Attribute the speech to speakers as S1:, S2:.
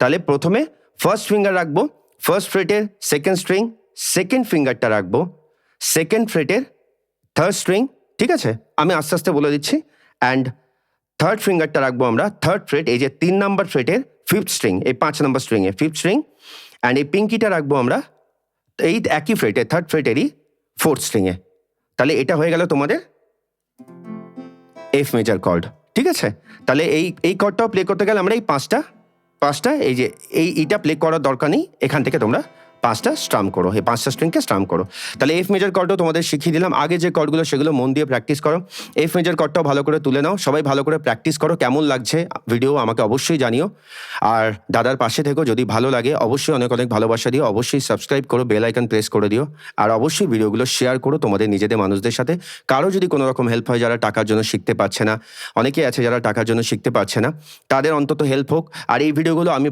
S1: তাহলে প্রথমে first finger রাখবো, ফার্স্ট ফ্রেটের সেকেন্ড স্ট্রিং, সেকেন্ড ফিঙ্গারটা রাখবো সেকেন্ড ফ্রেটের থার্ড স্ট্রিং, ঠিক আছে? আমি আস্তে আস্তে বলে দিচ্ছি। অ্যান্ড থার্ড ফিঙ্গারটা রাখবো আমরা থার্ড ফ্রেট, এই যে 3 নাম্বার ফ্রেটের ফিফথ স্ট্রিং, এই 5 নাম্বার স্ট্রিংয়ে ফিফথ স্ট্রিং। অ্যান্ড এই পিঙ্কিটা রাখবো আমরা এই একই ফ্রেটে থার্ড ফ্রেটেরই ফোর্থ স্ট্রিংয়ে। তাহলে এটা হয়ে গেল তোমাদের এফ মেজর কর্ড, ঠিক আছে? তাহলে এই কর্ডটাও প্লে করতে গেলে আমরা এই পাঁচটা এই যে এইটা প্লে করার দরকার নেই, এখান থেকে তোমরা 5টা স্ট্রাম করো, এই 5টা স্ট্রিংকে স্ট্রাম করো। তাহলে এফ মেজর কর্ডও তোমাদের শিখিয়ে দিলাম। আগে যে কর্ডগুলো সেগুলো মন দিয়ে প্র্যাকটিস করো, এফ মেজর কর্ডটাও ভালো করে তুলে নাও। সবাই ভালো করে প্র্যাকটিস করো। কেমন লাগছে ভিডিও আমাকে অবশ্যই জানিও। আর দাদার পাশে থেকো, যদি ভালো লাগে অবশ্যই অনেক অনেক ভালোবাসা দিও, অবশ্যই সাবস্ক্রাইব করো, বেল আইকন প্রেস করে দিও। আর অবশ্যই ভিডিওগুলো শেয়ার করো তোমাদের নিজেদের মানুষদের সাথে। কারো যদি কোনো রকম হেল্প হয়, যারা টাকার জন্য শিখতে পারছে না, অনেকেই আছে যারা টাকার জন্য শিখতে পারছে না, তাদের অন্তত হেল্প হোক। আর এই ভিডিওগুলো আমি